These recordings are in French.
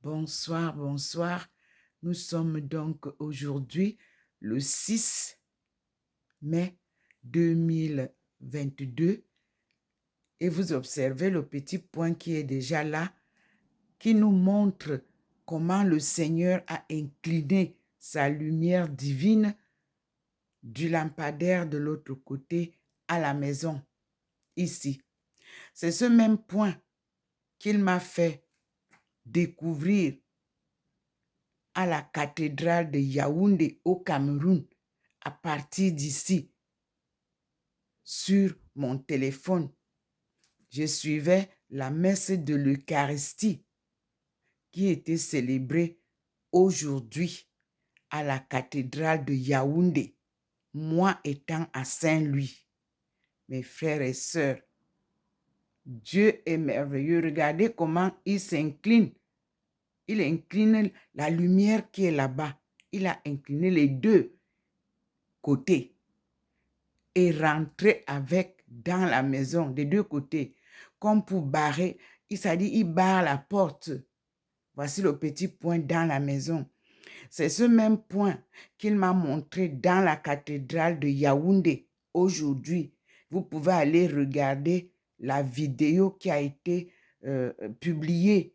Bonsoir, bonsoir. Nous sommes donc aujourd'hui le 6 mai 2022 et vous observez le petit point qui est déjà là, qui nous montre comment le Seigneur a incliné sa lumière divine du lampadaire de l'autre côté à la maison, ici. C'est ce même point qu'il m'a fait découvrir à la cathédrale de Yaoundé au Cameroun, à partir d'ici, sur mon téléphone. Je suivais la messe de l'Eucharistie qui était célébrée aujourd'hui à la cathédrale de Yaoundé, moi étant à Saint-Louis. Mes frères et sœurs, Dieu est merveilleux. Regardez comment il s'incline. Il incline la lumière qui est là-bas. Il a incliné les deux côtés et rentré avec dans la maison des deux côtés, comme pour barrer. Il s'est dit, il barre la porte. Voici le petit point dans la maison. C'est ce même point qu'il m'a montré dans la cathédrale de Yaoundé aujourd'hui. Vous pouvez aller regarder la vidéo qui a été publiée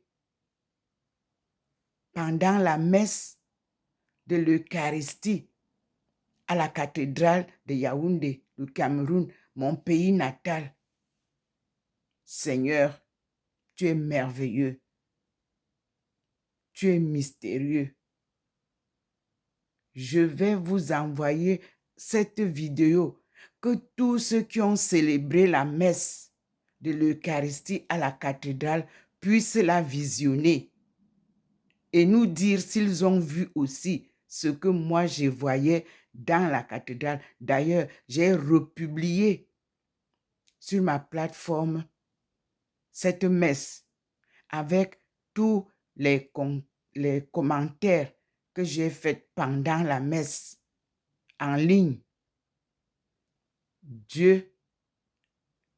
pendant la messe de l'Eucharistie à la cathédrale de Yaoundé, le Cameroun, mon pays natal. Seigneur, tu es merveilleux. Tu es mystérieux. Je vais vous envoyer cette vidéo, que tous ceux qui ont célébré la messe de l'Eucharistie à la cathédrale puissent la visionner et nous dire s'ils ont vu aussi ce que moi je voyais dans la cathédrale. D'ailleurs, j'ai republié sur ma plateforme cette messe avec tous les commentaires que j'ai faits pendant la messe en ligne. Dieu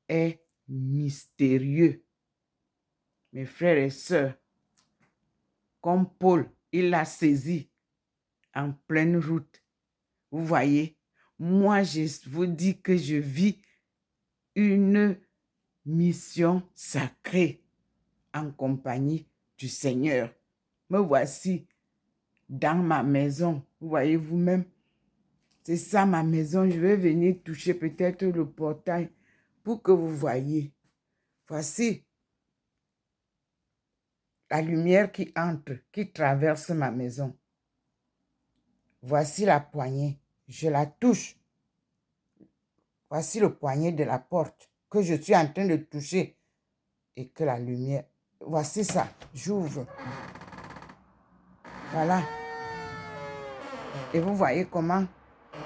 est mystérieux. Mes frères et sœurs, comme Paul, il l'a saisi en pleine route. Vous voyez, moi, je vous dis que je vis une mission sacrée en compagnie du Seigneur. Me voici dans ma maison. Vous voyez vous-même, c'est ça ma maison. Je vais venir toucher peut-être le portail pour que vous voyez. Voici la lumière qui entre, qui traverse ma maison. Voici la poignée. Je la touche. Voici le poignet de la porte que je suis en train de toucher et que la lumière... Voici ça. J'ouvre. Voilà. Et vous voyez comment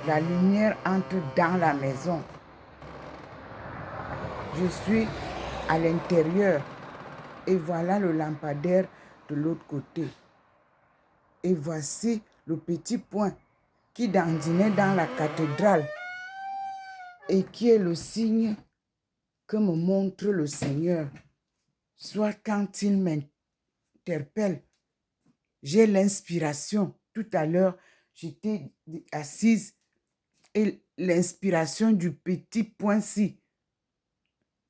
la lumière entre dans la maison. Je suis à l'intérieur. Et voilà le lampadaire de l'autre côté. Et voici le petit point qui dandinait dans la cathédrale et qui est le signe que me montre le Seigneur. Soit quand il m'interpelle, j'ai l'inspiration. Tout à l'heure, j'étais assise et l'inspiration du petit point-ci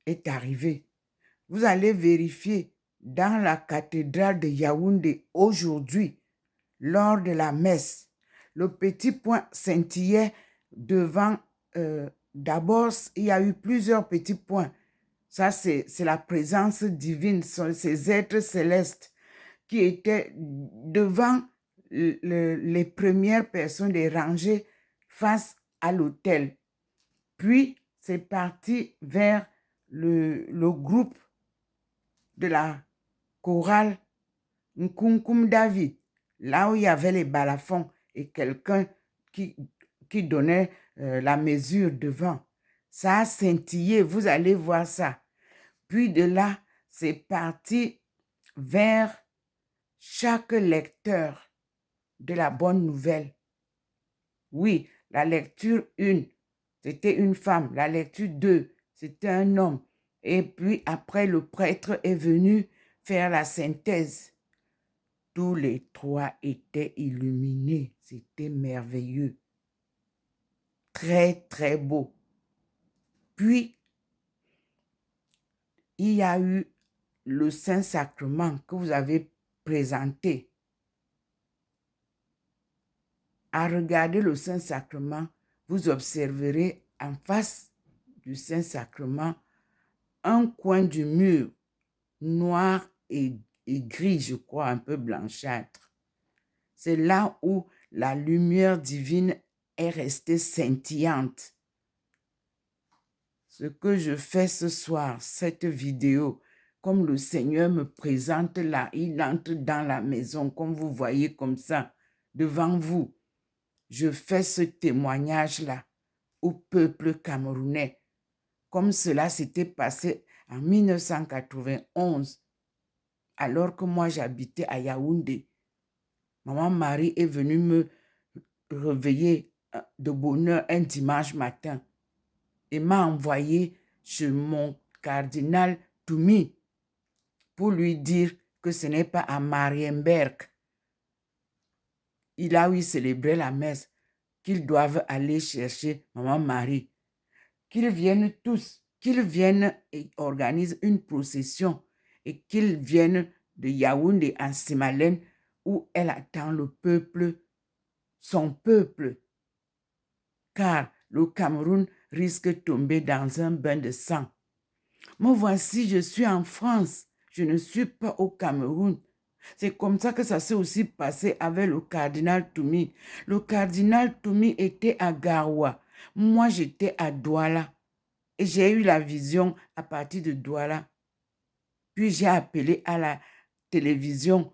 est arrivée. Vous allez vérifier dans la cathédrale de Yaoundé aujourd'hui, lors de la messe, le petit point scintillait devant. D'abord, il y a eu plusieurs petits points. Ça, c'est la présence divine, ces êtres célestes qui étaient devant les premières personnes des rangées face à l'autel. Puis, c'est parti vers le groupe de la chorale Nkunkum David, là où il y avait les balafons et quelqu'un qui donnait la mesure devant. Ça a scintillé, vous allez voir ça. Puis de là, c'est parti vers chaque lecteur de la bonne nouvelle. Oui, la lecture 1, c'était une femme. La lecture 2, c'était un homme. Et puis après, le prêtre est venu faire la synthèse. Tous les trois étaient illuminés. C'était merveilleux. Très, très beau. Puis, il y a eu le Saint-Sacrement que vous avez présenté. À regarder le Saint-Sacrement, vous observerez en face du Saint-Sacrement un coin du mur noir et gris, je crois, un peu blanchâtre. C'est là où la lumière divine est restée scintillante. Ce que je fais ce soir, cette vidéo, comme le Seigneur me présente là, il entre dans la maison, comme vous voyez comme ça, devant vous. Je fais ce témoignage-là au peuple camerounais, comme cela s'était passé en 1991, alors que moi j'habitais à Yaoundé. Maman Marie est venue me réveiller de bonne heure un dimanche matin et m'a envoyé chez mon cardinal Toumi pour lui dire que ce n'est pas à Marienberg, il a eu célébré la messe, qu'ils doivent aller chercher Maman Marie. Qu'ils viennent tous, qu'ils viennent et organisent une procession et qu'ils viennent de Yaoundé en Simalène où elle attend le peuple, son peuple. Car le Cameroun risque de tomber dans un bain de sang. Moi, voici, je suis en France. Je ne suis pas au Cameroun. C'est comme ça que ça s'est aussi passé avec le cardinal Toumi. Le cardinal Toumi était à Garoua. Moi, j'étais à Douala. Et j'ai eu la vision à partir de Douala. Puis j'ai appelé à la télévision,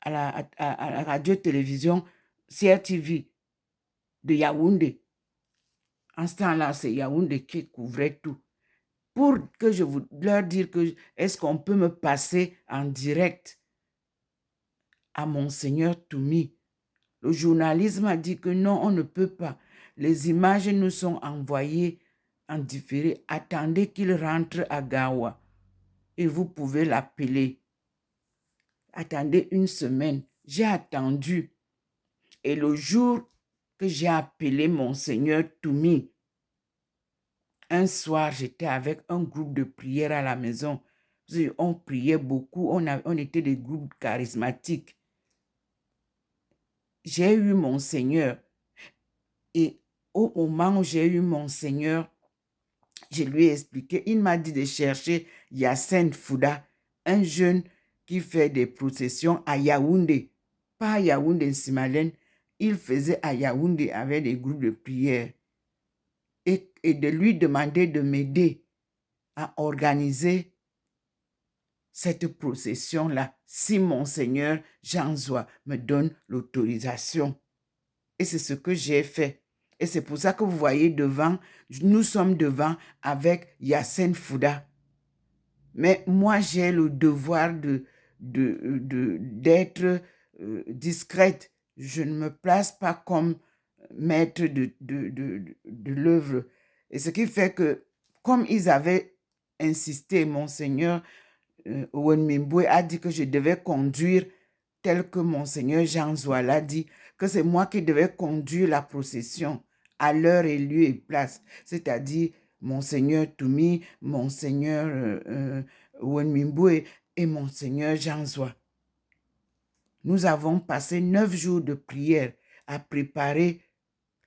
à la radio-télévision CRTV de Yaoundé. En ce temps-là, c'est Yaoundé qui couvrait tout. Pour que je vous leur dire que est-ce qu'on peut me passer en direct à Monseigneur Toumi. Le journalisme a dit que non, on ne peut pas. Les images nous sont envoyées en différé. Attendez qu'il rentre à Gawa et vous pouvez l'appeler. Attendez une semaine. J'ai attendu. Et le jour que j'ai appelé Monseigneur Toumi, un soir, j'étais avec un groupe de prière à la maison. On priait beaucoup, on était des groupes charismatiques. J'ai eu Monseigneur. Et au moment où j'ai eu Monseigneur, je lui ai expliqué, il m'a dit de chercher Yassine Fouda, un jeune qui fait des processions à Yaoundé. Pas à Yaoundé, Simalène. Il faisait à Yaoundé avec des groupes de prière. Et de lui demander de m'aider à organiser cette procession-là, si Monseigneur Jean Zoua me donne l'autorisation. Et c'est ce que j'ai fait. Et c'est pour ça que vous voyez devant, nous sommes devant avec Yassine Fouda. Mais moi, j'ai le devoir d'être discrète. Je ne me place pas comme maître de l'œuvre. Et ce qui fait que, comme ils avaient insisté, Monseigneur Owen Mimboué a dit que je devais conduire tel que Monseigneur Jean Zoua l'a dit, que c'est moi qui devais conduire la procession à l'heure et lieu et place. C'est-à-dire Monseigneur Toumi, Monseigneur Owen Mimboué et Monseigneur Jean Zoua. Nous avons passé 9 jours de prière à préparer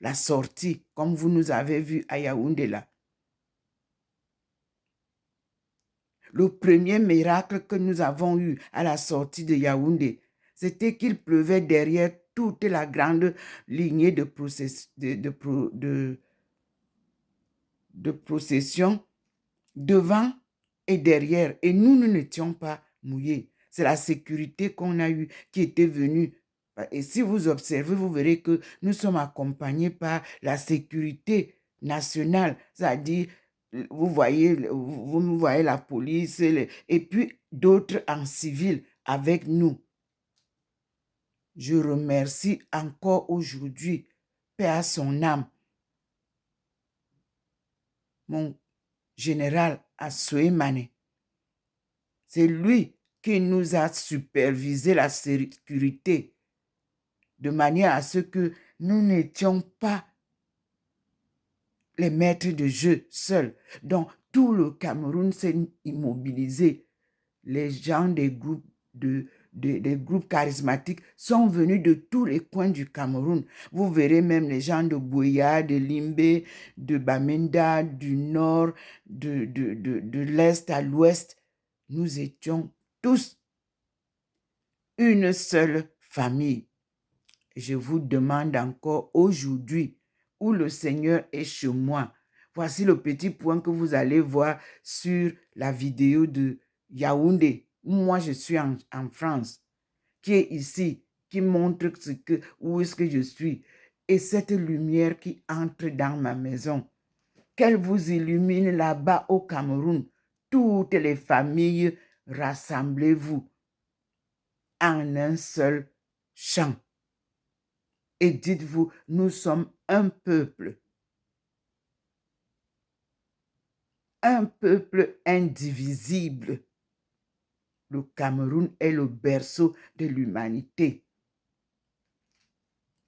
la sortie, comme vous nous avez vu à Yaoundé là. Le premier miracle que nous avons eu à la sortie de Yaoundé, c'était qu'il pleuvait derrière toute la grande lignée de procession, devant et derrière. Et nous n'étions pas mouillés. C'est la sécurité qu'on a eue qui était venue. Et si vous observez, vous verrez que nous sommes accompagnés par la sécurité nationale, c'est-à-dire vous voyez la police et puis d'autres en civil avec nous. Je remercie encore aujourd'hui, paix à son âme, mon général Assoé Mané. C'est lui qui nous a supervisé la sécurité de manière à ce que nous n'étions pas les maîtres de jeu seuls. Donc, tout le Cameroun s'est immobilisé. Les gens des groupes, des groupes charismatiques sont venus de tous les coins du Cameroun. Vous verrez même les gens de Buea, de Limbe, de Bamenda, du nord, de l'est à l'ouest. Nous étions tous une seule famille. Je vous demande encore aujourd'hui, où le Seigneur est chez moi. Voici le petit point que vous allez voir sur la vidéo de Yaoundé. Moi, je suis en France, qui est ici, qui montre où est-ce que je suis. Et cette lumière qui entre dans ma maison, qu'elle vous illumine là-bas au Cameroun. Toutes les familles, rassemblez-vous en un seul chant. Et dites-vous, nous sommes un peuple indivisible. Le Cameroun est le berceau de l'humanité.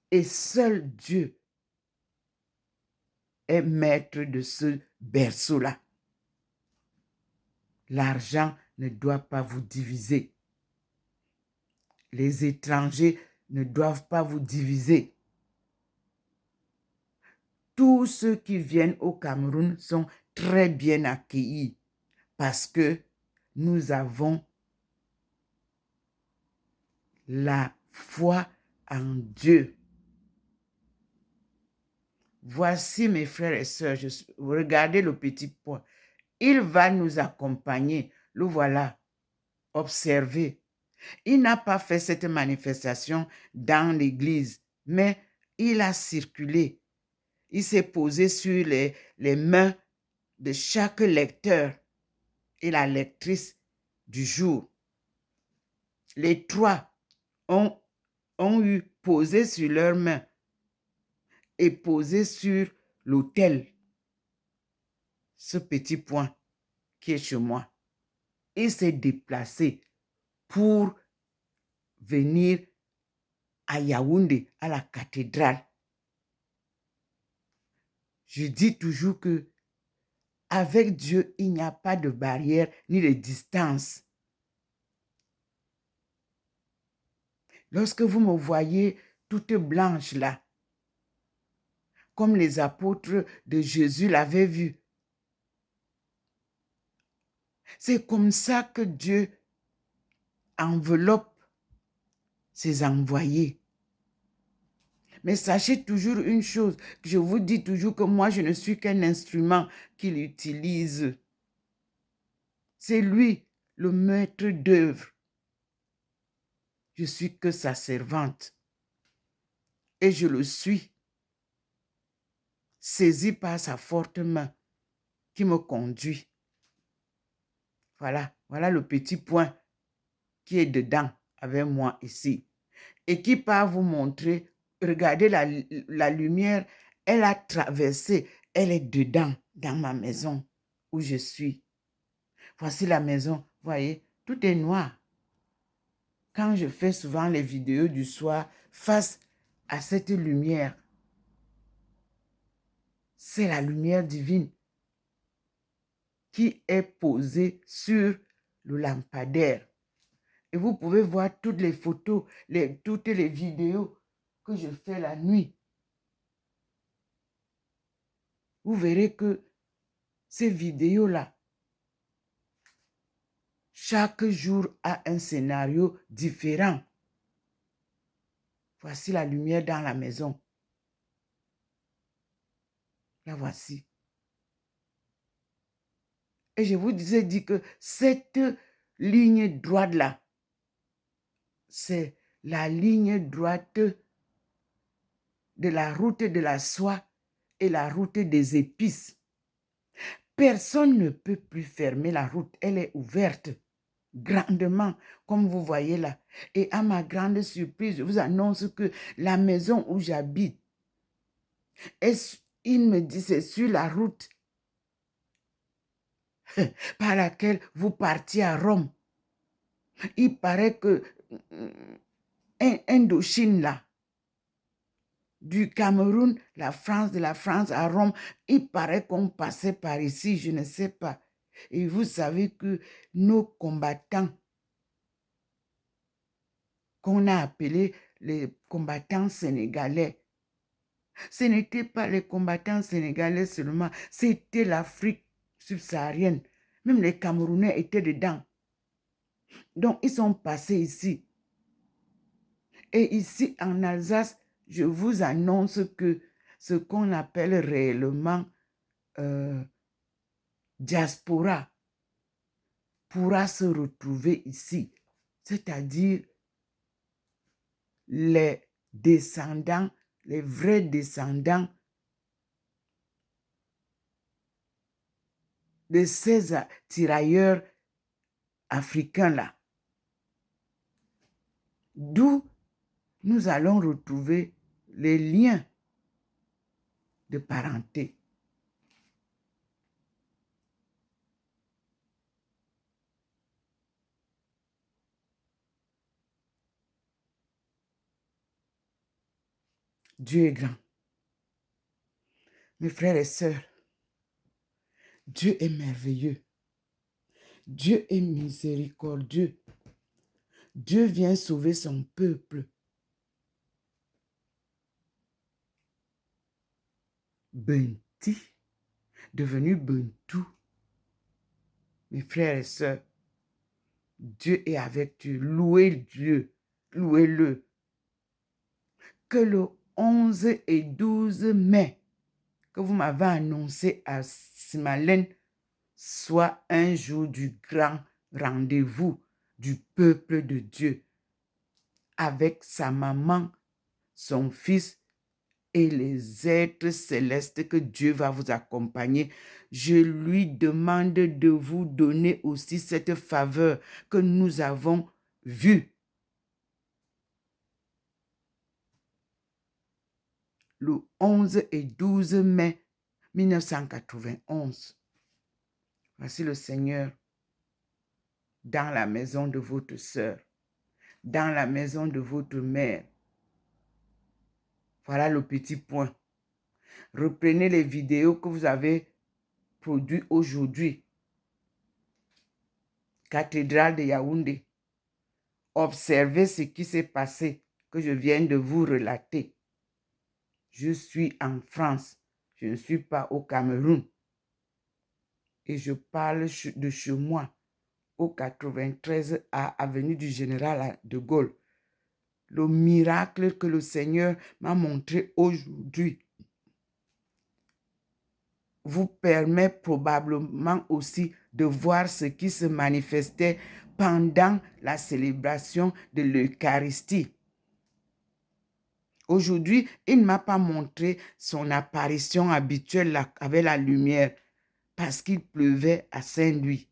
Et seul Dieu est maître de ce berceau-là. L'argent ne doit pas vous diviser. Les étrangers ne doivent pas vous diviser. Tous ceux qui viennent au Cameroun sont très bien accueillis parce que nous avons la foi en Dieu. Voici mes frères et sœurs, regardez le petit point. Il va nous accompagner. Le voilà. Observez. Il n'a pas fait cette manifestation dans l'église, mais il a circulé. Il s'est posé sur les mains de chaque lecteur et la lectrice du jour. Les trois ont eu posé sur leurs mains et posé sur l'autel ce petit point qui est chez moi. Il s'est déplacé pour venir à Yaoundé, à la cathédrale. Je dis toujours que avec Dieu, il n'y a pas de barrière ni de distance. Lorsque vous me voyez toute blanche là, comme les apôtres de Jésus l'avaient vu, c'est comme ça que Dieu enveloppe ses envoyés. Mais sachez toujours une chose, je vous dis toujours que moi, je ne suis qu'un instrument qu'il utilise. C'est lui, le maître d'œuvre. Je suis que sa servante. Et je le suis, saisi par sa forte main qui me conduit. Voilà le petit point qui est dedans avec moi ici. Et qui part vous montrer, regardez la lumière, elle a traversé, elle est dedans, dans ma maison où je suis. Voici la maison, voyez, tout est noir. Quand je fais souvent les vidéos du soir face à cette lumière, c'est la lumière divine qui est posée sur le lampadaire. Et vous pouvez voir toutes les photos, toutes les vidéos que je fais la nuit. Vous verrez que ces vidéos-là, chaque jour a un scénario différent. Voici la lumière dans la maison. La voici. Et je vous dit que cette ligne droite-là, c'est la ligne droite de la route de la soie et la route des épices. Personne ne peut plus fermer la route. Elle est ouverte grandement, comme vous voyez là. Et à ma grande surprise, je vous annonce que la maison où j'habite, il me dit, c'est sur la route par laquelle vous partiez à Rome. Il paraît que Indochine, là, du Cameroun, la France, de la France à Rome, il paraît qu'on passait par ici, je ne sais pas. Et vous savez que nos combattants, qu'on a appelés les combattants sénégalais, ce n'étaient pas les combattants sénégalais seulement, c'était l'Afrique subsaharienne. Même les Camerounais étaient dedans. Donc, ils sont passés ici. Et ici, en Alsace, je vous annonce que ce qu'on appelle réellement diaspora pourra se retrouver ici. C'est-à-dire les descendants, les vrais descendants de ces tirailleurs africains-là. D'où nous allons retrouver les liens de parenté. Dieu est grand. Mes frères et sœurs, Dieu est merveilleux. Dieu est miséricordieux. Dieu vient sauver son peuple. Benti, devenu Bentou. Mes frères et sœurs, Dieu est avec tu. Louez Dieu. Louez-le. Que le 11 et 12 mai que vous m'avez annoncé à Simalène soit un jour du grand rendez-vous du peuple de Dieu avec sa maman, son fils et les êtres célestes que Dieu va vous accompagner. Je lui demande de vous donner aussi cette faveur que nous avons vue. Le 11 et 12 mai 1991. Voici le Seigneur dans la maison de votre sœur, dans la maison de votre mère. Voilà le petit point. Reprenez les vidéos que vous avez produites aujourd'hui. Cathédrale de Yaoundé. Observez ce qui s'est passé que je viens de vous relater. Je suis en France. Je ne suis pas au Cameroun. Et je parle de chez moi, au 93 à Avenue du Général de Gaulle. Le miracle que le Seigneur m'a montré aujourd'hui vous permet probablement aussi de voir ce qui se manifestait pendant la célébration de l'Eucharistie. Aujourd'hui, il ne m'a pas montré son apparition habituelle avec la lumière parce qu'il pleuvait à Saint-Louis.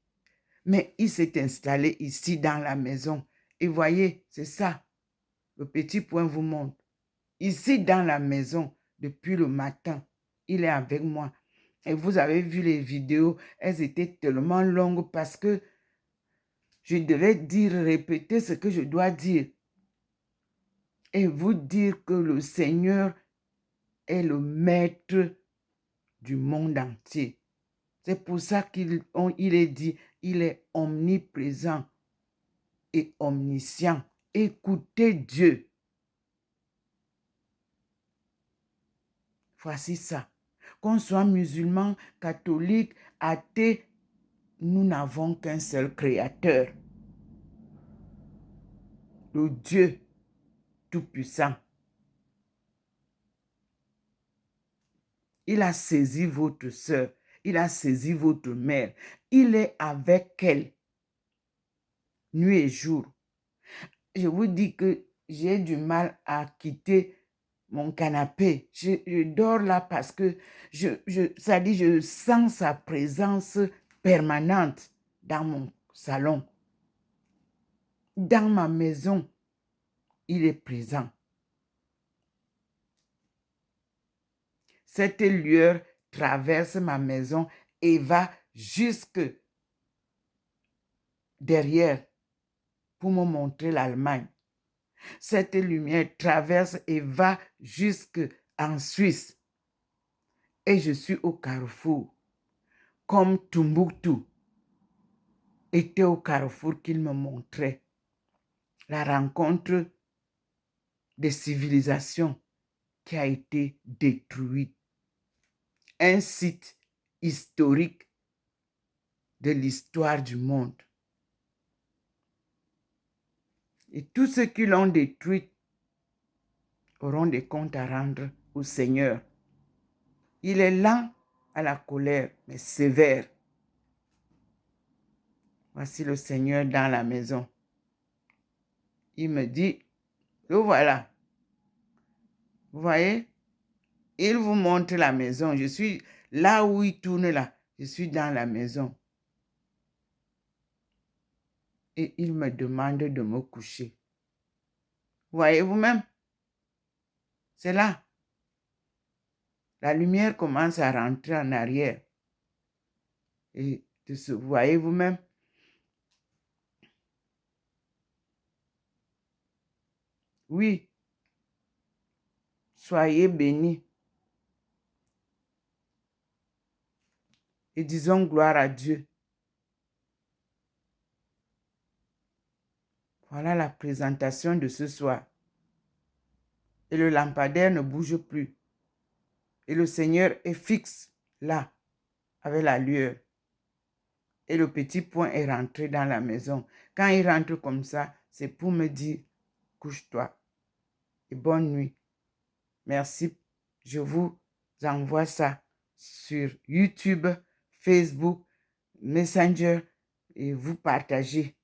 Mais il s'est installé ici dans la maison. Et voyez, c'est ça. Le petit point vous montre. Ici dans la maison, depuis le matin, il est avec moi. Et vous avez vu les vidéos, elles étaient tellement longues parce que je devais répéter ce que je dois dire. Et vous dire que le Seigneur est le maître du monde entier. C'est pour ça qu'il est dit, il est omniprésent et omniscient. Écoutez Dieu. Voici ça. Qu'on soit musulman, catholique, athée, nous n'avons qu'un seul créateur. Le Dieu Tout-Puissant. Il a saisi votre sœur. Il a saisi votre mère. Il est avec elle, nuit et jour. Je vous dis que j'ai du mal à quitter mon canapé. Je dors là parce que ça dit, je sens sa présence permanente dans mon salon. Dans ma maison, il est présent. Cette lueur traverse ma maison et va jusque derrière pour me montrer l'Allemagne. Cette lumière traverse et va jusqu'en Suisse. Et je suis au carrefour, comme Tombouctou était au carrefour qu'il me montrait. La rencontre des civilisations qui a été détruite. Un site historique de l'histoire du monde. Et tous ceux qui l'ont détruite auront des comptes à rendre au Seigneur. Il est lent à la colère, mais sévère. Voici le Seigneur dans la maison. Il me dit, le voilà. Vous voyez, il vous montre la maison. Je suis là où il tourne là. Je suis dans la maison. Et il me demande de me coucher. Voyez vous-même, c'est là. La lumière commence à rentrer en arrière. Et voyez vous-même. Oui, soyez bénis. Et disons gloire à Dieu. Voilà la présentation de ce soir. Et le lampadaire ne bouge plus. Et le Seigneur est fixe là, avec la lueur. Et le petit point est rentré dans la maison. Quand il rentre comme ça, c'est pour me dire, couche-toi et bonne nuit. Merci. Je vous envoie ça sur YouTube, Facebook, Messenger et vous partagez.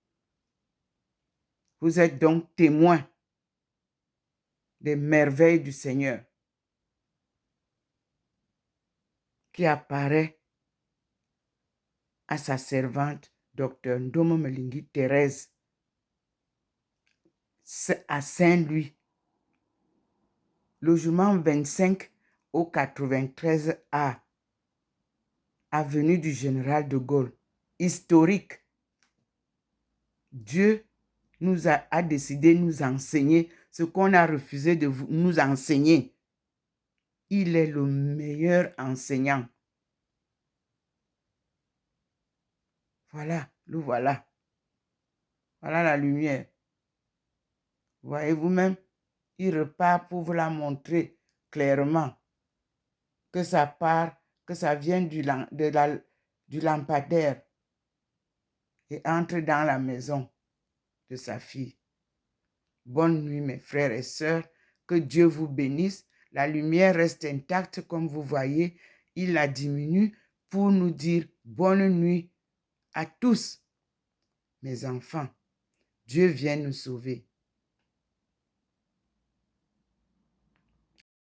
Vous êtes donc témoins des merveilles du Seigneur qui apparaît à sa servante, Dr Ndomo Melingi Thérèse, à Saint-Louis, logement 25 au 93A, avenue du Général de Gaulle, historique. Dieu a décidé de nous enseigner ce qu'on a refusé de nous enseigner. Il est le meilleur enseignant. Voilà, le voilà. Voilà la lumière. Voyez vous-même, il repart pour vous la montrer clairement. Que ça part, que ça vient du lampadaire et entre dans la maison de sa fille. Bonne nuit mes frères et sœurs, que Dieu vous bénisse. La lumière reste intacte comme vous voyez, il la diminue pour nous dire bonne nuit à tous mes enfants. Dieu vient nous sauver.